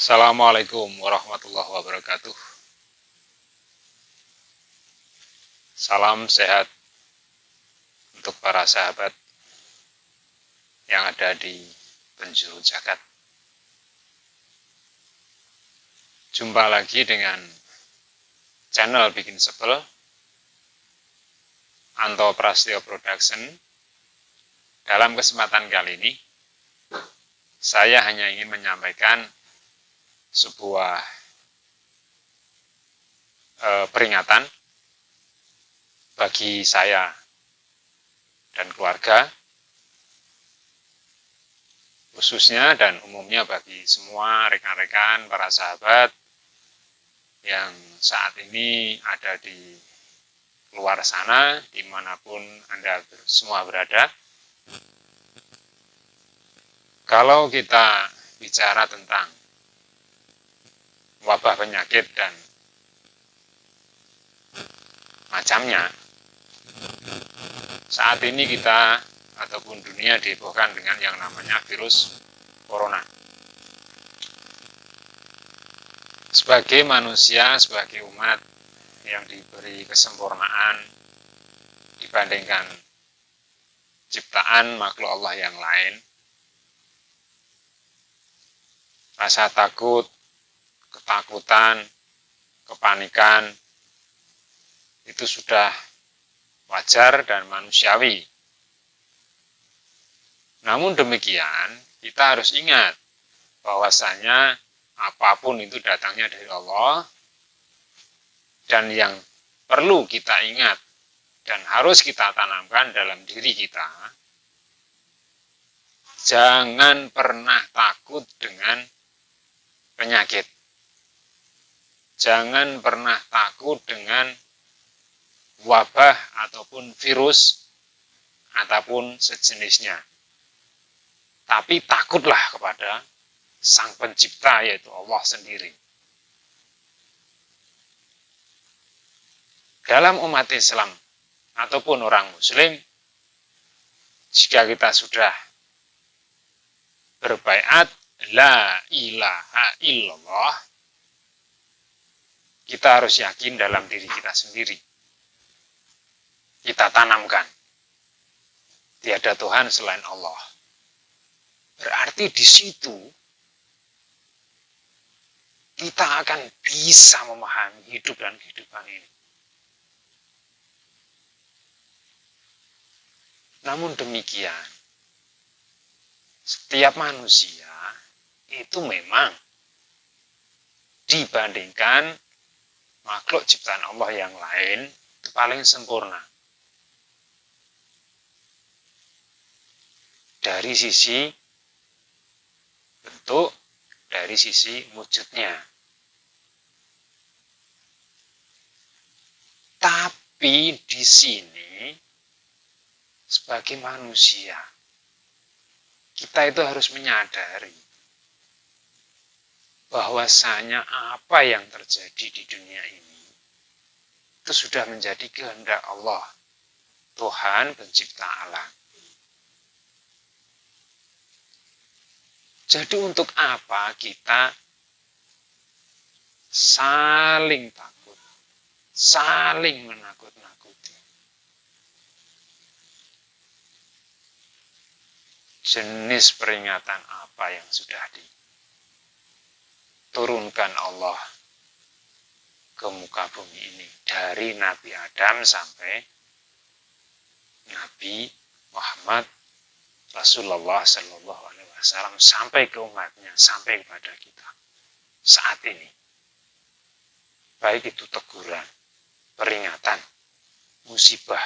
Assalamualaikum warahmatullahi wabarakatuh. Salam sehat untuk para sahabat yang ada di penjuru jagat. Jumpa lagi dengan channel Bikin Sebel, Anto Prastyo Production. Dalam kesempatan kali ini, saya hanya ingin menyampaikan sebuah peringatan bagi saya dan keluarga, khususnya dan umumnya bagi semua rekan-rekan, para sahabat yang saat ini ada di luar sana, dimanapun Anda semua berada. Kalau kita bicara tentang wabah penyakit dan macamnya, saat ini kita ataupun dunia dihebohkan dengan yang namanya virus corona. Sebagai manusia, sebagai umat yang diberi kesempurnaan dibandingkan ciptaan makhluk Allah yang lain, rasa takut, ketakutan, kepanikan itu sudah wajar dan manusiawi. Namun demikian, kita harus ingat bahwasanya apapun itu datangnya dari Allah, dan yang perlu kita ingat dan harus kita tanamkan dalam diri kita, jangan pernah takut dengan penyakit. Jangan pernah takut dengan wabah ataupun virus ataupun sejenisnya. Tapi takutlah kepada Sang Pencipta, yaitu Allah sendiri. Dalam umat Islam ataupun orang Muslim, jika kita sudah berbaiat la ilaha illallah, kita harus yakin dalam diri kita sendiri. Kita tanamkan tiada Tuhan selain Allah. Berarti di situ kita akan bisa memahami hidup dan kehidupan ini. Namun demikian, setiap manusia itu memang dibandingkan makhluk ciptaan Allah yang lain itu paling sempurna. Dari sisi bentuk, dari sisi wujudnya. Tapi di sini, sebagai manusia, kita itu harus menyadari bahwasanya apa yang terjadi di dunia ini itu sudah menjadi kehendak Allah, Tuhan pencipta alam. Jadi untuk apa kita saling takut, saling menakut-nakuti? Jenis peringatan apa yang sudah diturunkan Allah ke muka bumi ini, dari Nabi Adam sampai Nabi Muhammad Rasulullah Shallallahu Alaihi Wasallam, sampai ke umatnya, sampai kepada kita saat ini. Baik itu teguran, peringatan, musibah,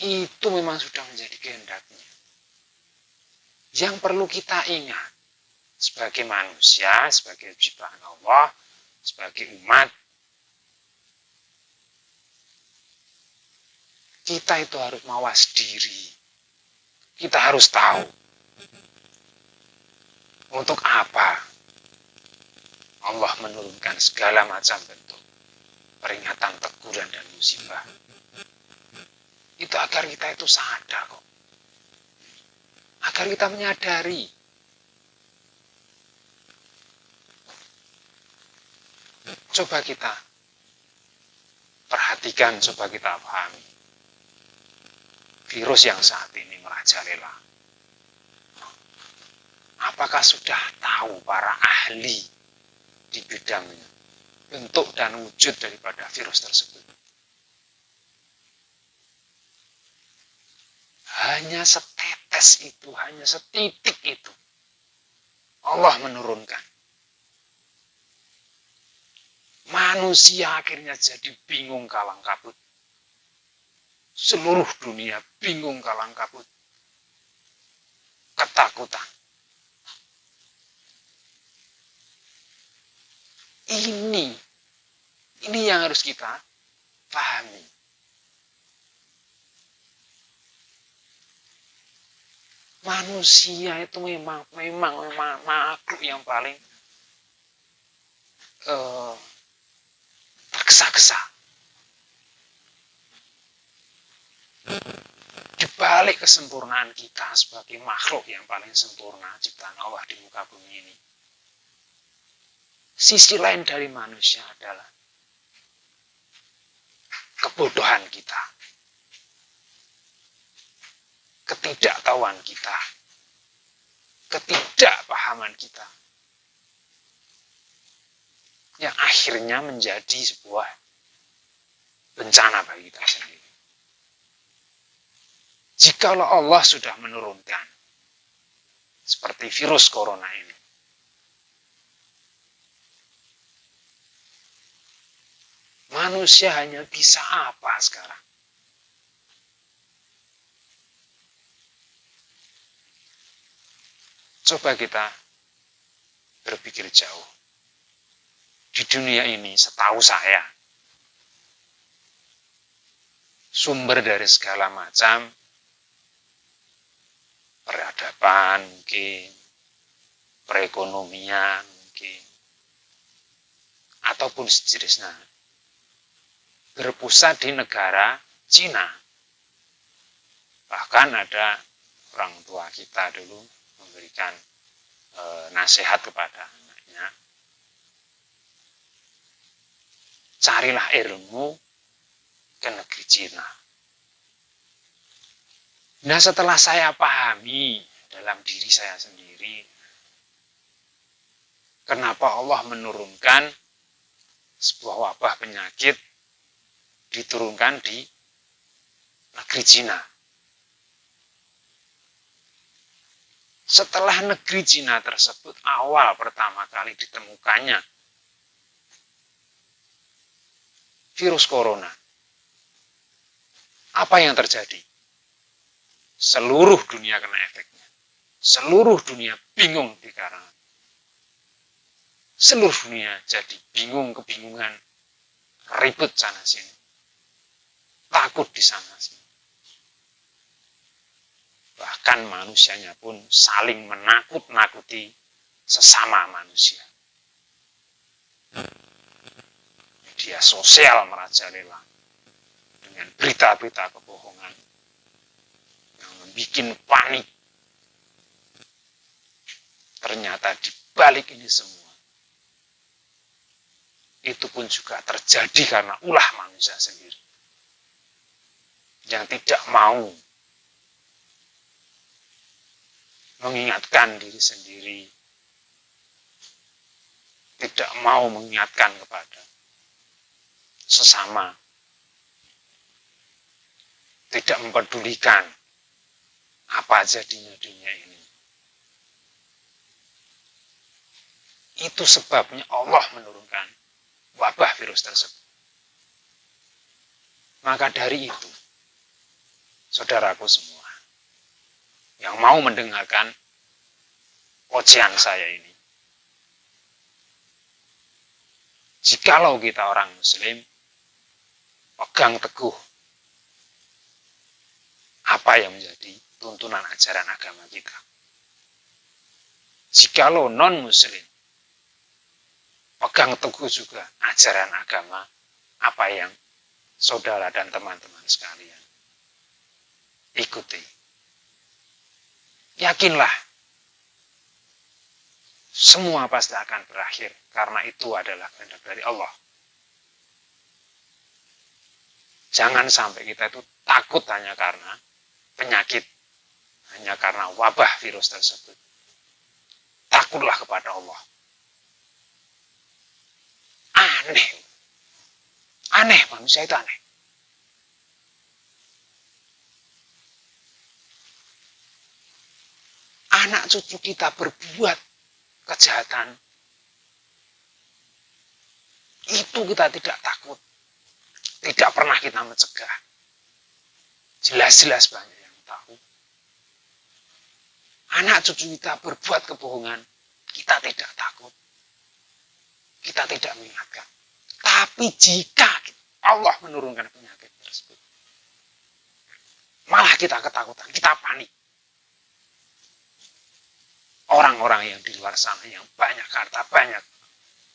itu memang sudah menjadi kehendaknya. Yang perlu kita ingat sebagai manusia, sebagai ciptaan Allah, sebagai umat, kita itu harus mawas diri. Kita harus tahu untuk apa Allah menurunkan segala macam bentuk peringatan, teguran, dan musibah. Itu agar kita itu sadar kok. agar kita menyadari. Coba kita perhatikan, coba kita pahami. Virus yang saat ini merajalela. Apakah sudah tahu para ahli di bidangnya bentuk dan wujud daripada virus tersebut? Hanya setetes itu, hanya setitik itu Allah menurunkan. Manusia akhirnya jadi bingung kalang kabut. Seluruh dunia bingung kalang kabut. Ketakutan. Ini yang harus kita pahami. Manusia itu memang makhluk yang paling tergesa-gesa. Di balik kesempurnaan kita sebagai makhluk yang paling sempurna ciptaan Allah di muka bumi ini, sisi lain dari manusia adalah kebodohan kita, ketidaktahuan kita, ketidakpahaman kita, yang akhirnya menjadi sebuah bencana bagi kita sendiri. Jikalau Allah sudah menurunkan seperti virus corona ini, manusia hanya bisa apa sekarang? Coba kita berpikir jauh. Di dunia ini, setahu saya, sumber dari segala macam peradaban mungkin, perekonomian mungkin, ataupun sejenisnya, berpusat di negara Cina. Bahkan ada orang tua kita dulu memberikan nasihat kepada anaknya, carilah ilmu ke negeri Cina. Nah, setelah saya pahami dalam diri saya sendiri, kenapa Allah menurunkan sebuah wabah penyakit diturunkan di negeri Cina. Setelah negeri Cina tersebut awal pertama kali ditemukannya virus corona, apa yang terjadi? Seluruh dunia kena efeknya. Seluruh dunia bingung di karangan. Seluruh dunia jadi bingung, kebingungan, ribut sana sini. Takut di sana sini. Bahkan manusianya pun saling menakut-nakuti sesama manusia. Media sosial merajalela dengan berita-berita kebohongan yang membuat panik. Ternyata di balik ini semua, itu pun juga terjadi karena ulah manusia sendiri. Yang tidak mau mengingatkan diri sendiri, tidak mau mengingatkan kepada sesama, tidak mempedulikan apa jadinya dunia ini. Itu sebabnya Allah menurunkan wabah virus tersebut. Maka dari itu, saudaraku semua, yang mau mendengarkan ocehan saya ini, jikalau kita orang Muslim, pegang teguh apa yang menjadi tuntunan ajaran agama kita. Jikalau non-Muslim, pegang teguh juga ajaran agama apa yang saudara dan teman-teman sekalian ikuti. Yakinlah, semua pasti akan berakhir, karena itu adalah kehendak dari Allah. Jangan sampai kita itu takut hanya karena penyakit, hanya karena wabah virus tersebut. Takutlah kepada Allah. Aneh. Aneh, manusia itu aneh. Anak cucu kita berbuat kejahatan, itu kita tidak takut. Tidak pernah kita mencegah. Jelas-jelas banyak yang tahu. Anak cucu kita berbuat kebohongan, kita tidak takut. Kita tidak mengingatkan. Tapi jika Allah menurunkan penyakit tersebut, malah kita ketakutan, kita panik. Orang-orang yang di luar sana yang banyak harta, banyak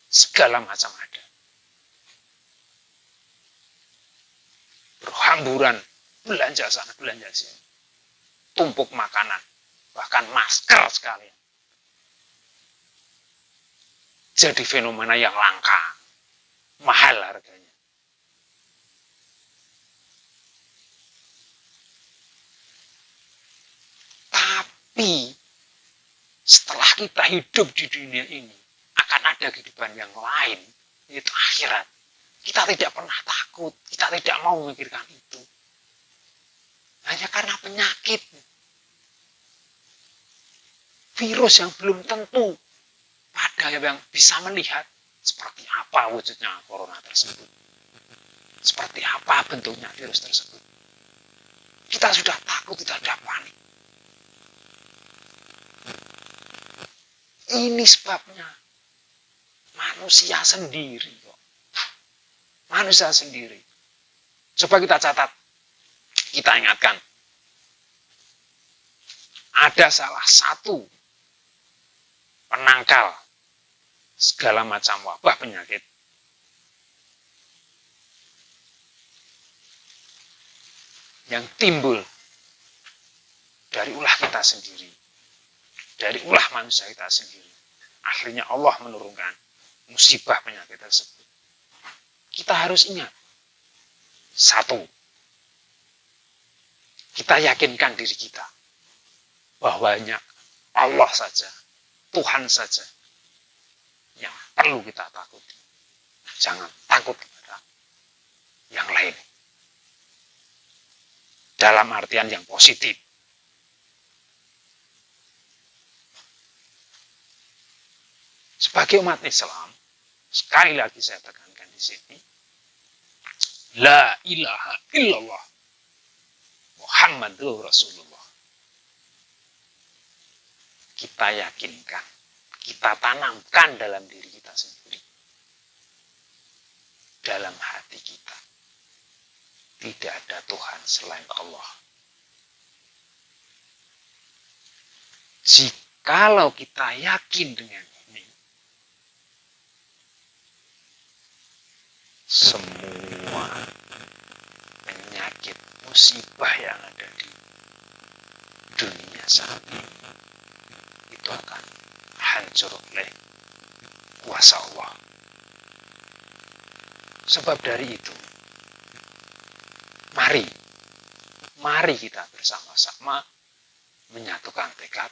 segala macam ada. Berhamburan, belanja sana, belanja sini. Tumpuk makanan, bahkan masker sekalian. Jadi fenomena yang langka, mahal harganya. Tapi setelah kita hidup di dunia ini, akan ada kehidupan yang lain, yaitu akhirat. Kita tidak pernah takut, kita tidak mau memikirkan itu. Hanya karena penyakit. Virus yang belum tentu pada yang bisa melihat seperti apa wujudnya corona tersebut. Seperti apa bentuknya virus tersebut. Kita sudah takut, kita sudah panik. Ini sebabnya manusia sendiri kok. Manusia sendiri. Coba kita catat, kita ingatkan. Ada salah satu penangkal segala macam wabah penyakit. Yang timbul dari ulah kita sendiri. Dari ulah manusia kita sendiri. Akhirnya Allah menurunkan musibah penyakit tersebut. Kita harus ingat. Satu, kita yakinkan diri kita bahwanya Allah saja, Tuhan saja yang perlu kita takuti. Jangan takut kepada yang lain. Dalam artian yang positif. Sebagai umat Islam, sekali lagi saya tekankan di sini, la ilaha illallah Muhammadur Rasulullah. Kita yakinkan, kita tanamkan dalam diri kita sendiri, dalam hati kita. Tidak ada Tuhan selain Allah. Jikalau kita yakin dengan ini, semua penyakit musibah yang ada di dunia saat ini itu akan hancur oleh kuasa Allah. Sebab dari itu, mari kita bersama-sama menyatukan tekad,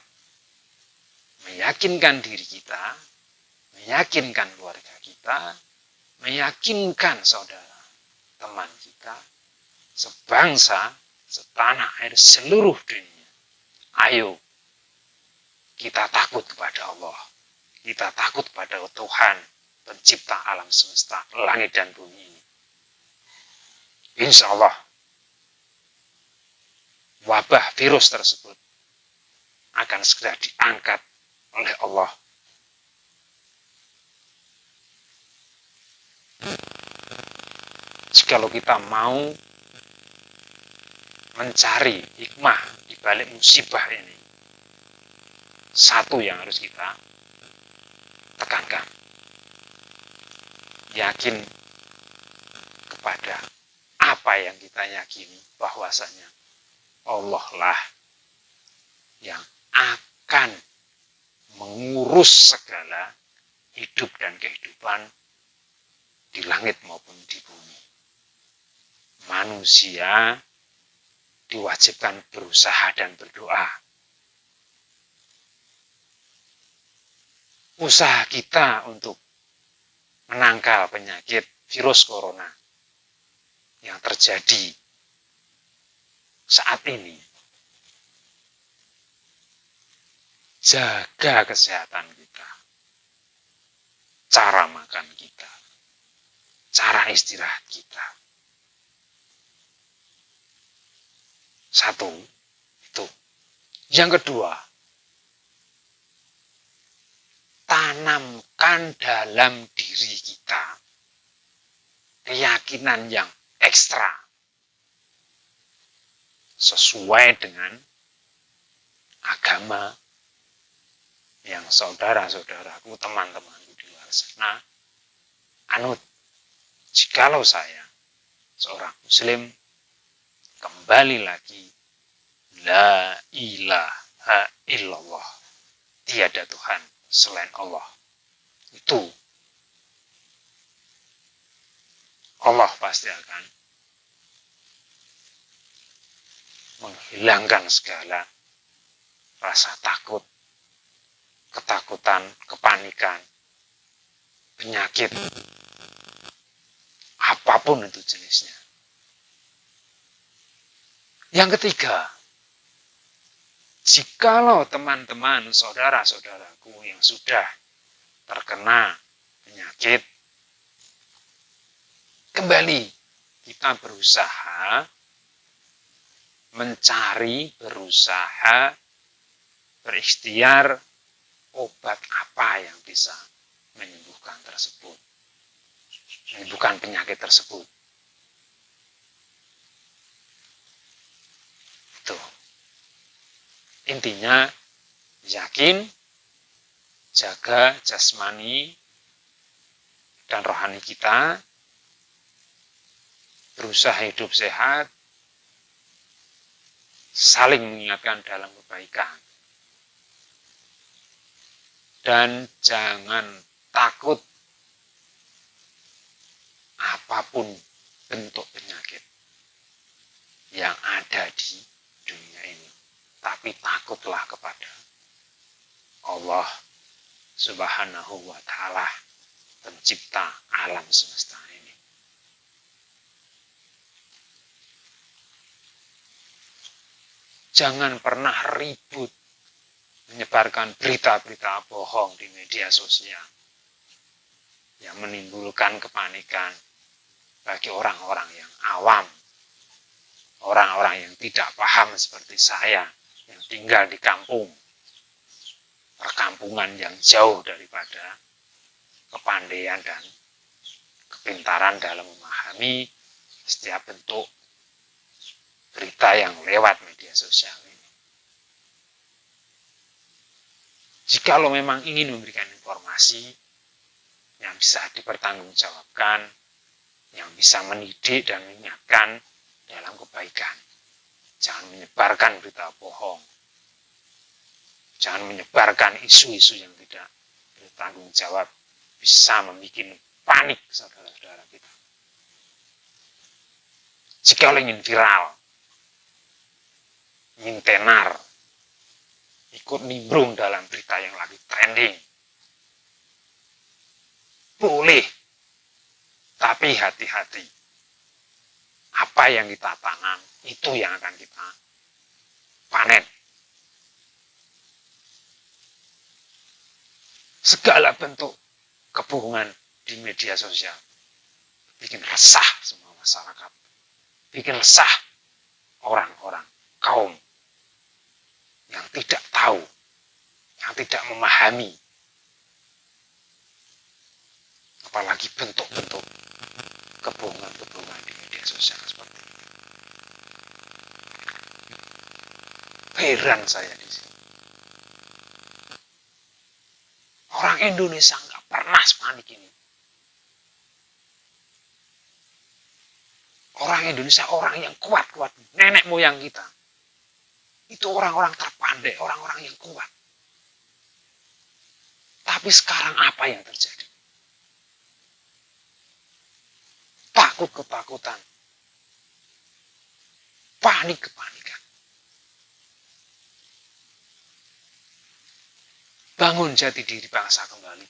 meyakinkan diri kita, meyakinkan keluarga kita, meyakinkan saudara, teman kita, sebangsa, setanah air, seluruh dunia. Ayo, kita takut kepada Allah. Kita takut kepada Tuhan, pencipta alam semesta, langit dan bumi ini. Insya Allah, wabah virus tersebut akan segera diangkat oleh Allah. Jikalau kita mau mencari hikmah di balik musibah ini, satu yang harus kita tekankan. Yakin kepada apa yang kita yakini, bahwasanya Allah lah yang pengurus segala hidup dan kehidupan di langit maupun di bumi. Manusia diwajibkan berusaha dan berdoa. Usaha kita untuk menangkal penyakit virus corona yang terjadi saat ini. Jaga kesehatan kita, cara makan kita, cara istirahat kita. Satu, itu. Yang kedua, tanamkan dalam diri kita keyakinan yang ekstra sesuai dengan agama yang saudara-saudaraku, teman-temanku di luar sana anut. Jikalau saya seorang muslim, kembali lagi, la ilaha illallah, tiada Tuhan selain Allah. Itu Allah pasti akan menghilangkan segala rasa takut, ketakutan, kepanikan, penyakit, apapun itu jenisnya. Yang ketiga, jikalau teman-teman, saudara-saudaraku yang sudah terkena penyakit, kembali kita berusaha mencari, berusaha berikhtiar obat apa yang bisa menyembuhkan tersebut, menyembuhkan penyakit tersebut. Itu. Intinya, yakin, jaga jasmani dan rohani kita, berusaha hidup sehat, saling mengingatkan dalam kebaikan. Dan jangan takut apapun bentuk penyakit yang ada di dunia ini. Tapi takutlah kepada Allah Subhanahu wa Ta'ala, pencipta alam semesta ini. Jangan pernah ribut menyebarkan berita-berita bohong di media sosial yang menimbulkan kepanikan bagi orang-orang yang awam, orang-orang yang tidak paham seperti saya yang tinggal di kampung, perkampungan yang jauh daripada kepandaian dan kepintaran dalam memahami setiap bentuk berita yang lewat media sosial ini. Jikalau memang ingin memberikan informasi yang bisa dipertanggungjawabkan, yang bisa mendidik dan mengingatkan dalam kebaikan, jangan menyebarkan berita bohong, jangan menyebarkan isu-isu yang tidak bertanggung jawab, bisa membuat panik saudara-saudara kita. Jikalau ingin viral, ingin tenar, ikut nimbrung dalam berita yang lagi trending, boleh, tapi hati-hati. Apa yang kita tanam, itu yang akan kita panen. Segala bentuk kebohongan di media sosial bikin resah semua masyarakat, bikin resah orang-orang, kaum yang tidak tahu, yang tidak memahami, apalagi bentuk-bentuk kebohongan-kebohongan di media sosial seperti ini. Heran saya di sini. Orang Indonesia nggak pernah sepanik ini. Orang Indonesia orang yang kuat-kuat, nenek moyang kita. Itu orang-orang terpandai, orang-orang yang kuat. Tapi sekarang apa yang terjadi? Takut ketakutan. Panik kepanikan. Bangun jati diri bangsa kembali.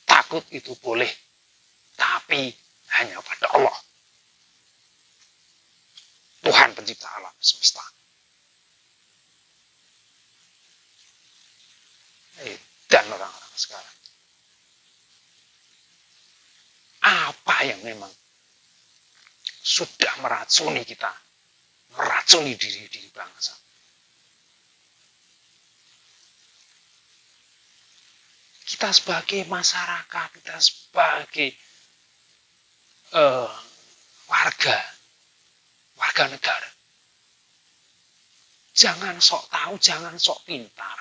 Takut itu boleh, tapi hanya pada Allah. Tuhan pencipta alam semesta. Dan orang-orang sekarang. Apa yang memang sudah meracuni kita, meracuni diri bangsa. Kita sebagai masyarakat, kita sebagai warga negara, jangan sok tahu, jangan sok pintar,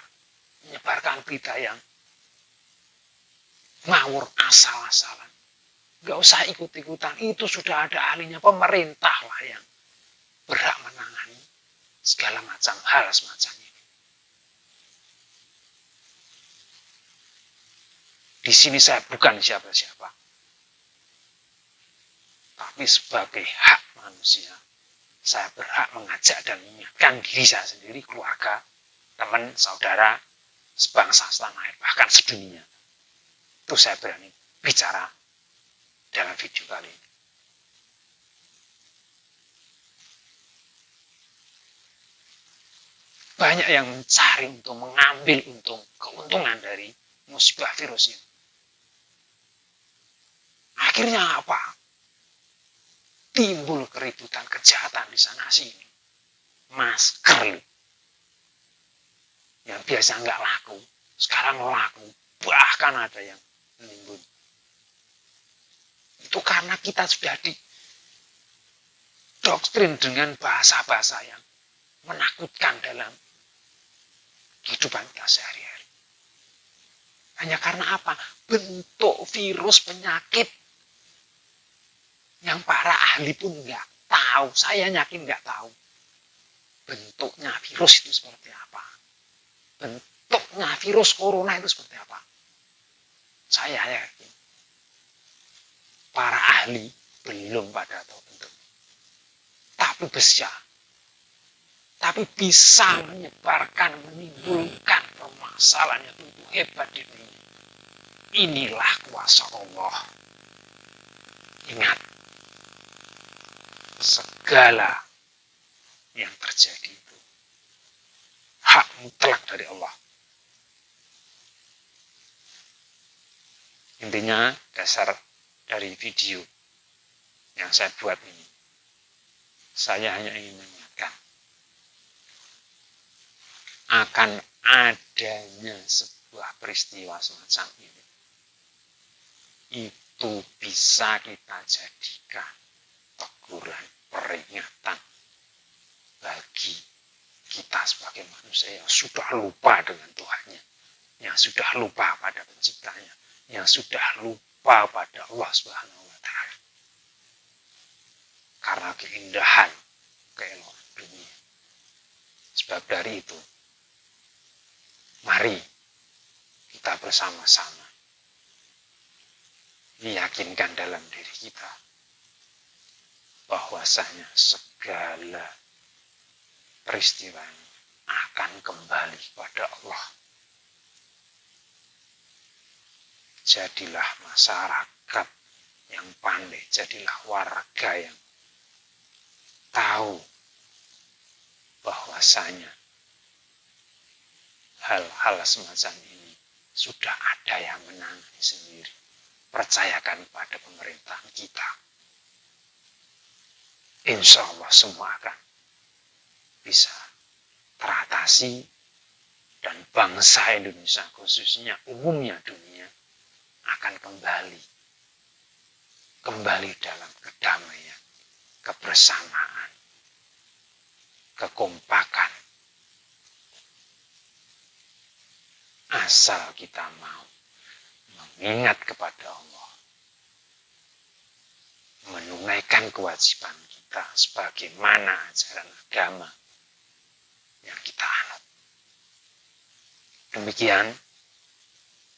menyebarkan berita yang ngawur asal-asalan. Gak usah ikut-ikutan, itu sudah ada ahlinya, pemerintah lah yang berhak menangani segala macam hal semacam ini. Di sini saya bukan siapa-siapa, tapi sebagai hak manusia, saya berhak mengajak dan mengingatkan diri saya sendiri, keluarga, teman, saudara, sebangsa, setanah air, bahkan sedunia. Itu saya berani bicara dalam video kali ini. Banyak yang mencari untuk mengambil keuntungan dari musibah virus ini. Akhirnya apa? Timbul keributan, kejahatan di sana sini. Masker yang biasa nggak laku, sekarang laku. Bahkan ada yang menimbun. Itu karena kita sudah didoktrin dengan bahasa-bahasa yang menakutkan dalam kehidupan kita sehari-hari. Hanya karena apa? Bentuk virus penyakit yang para ahli pun nggak tahu. Saya yakin nggak tahu. Bentuknya virus itu seperti apa. Bentuknya virus corona itu seperti apa. Saya yakin para ahli belum pada tahu bentuknya. Tapi bisa menyebarkan, menimbulkan permasalahan yang begitu hebat di dunia. Inilah kuasa Allah. Ingat, segala yang terjadi itu hak mutlak dari Allah. Intinya, dasar dari video yang saya buat ini, saya hanya ingin mengingatkan akan adanya sebuah peristiwa semacam ini. Itu bisa kita jadikan teguran, peringatan bagi kita sebagai manusia yang sudah lupa dengan Tuhannya, yang sudah lupa pada penciptanya, yang sudah lupa pada Allah Subhanahu wa Ta'ala. Karena keindahan, keelokan dunia. Sebab dari itu, mari kita bersama-sama meyakinkan dalam diri kita bahwasanya segala peristiwa ini akan kembali pada Allah. Jadilah masyarakat yang pandai, jadilah warga yang tahu bahwasanya hal-hal semacam ini sudah ada yang menangani sendiri. Percayakan pada pemerintahan kita. Insya Allah semua akan bisa teratasi dan bangsa Indonesia khususnya umumnya dunia akan kembali dalam kedamaian, kebersamaan, kekompakan. Asal kita mau mengingat kepada Allah, menunaikan kewajiban kita sebagaimana ajaran agama yang kita anut. Demikian,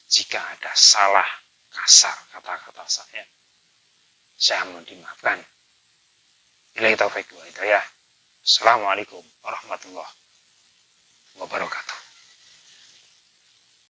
jika ada salah kasar kata-kata saya mohon dimaafkan. Billahi taufiq wal hidayah. Assalamualaikum warahmatullahi wabarakatuh.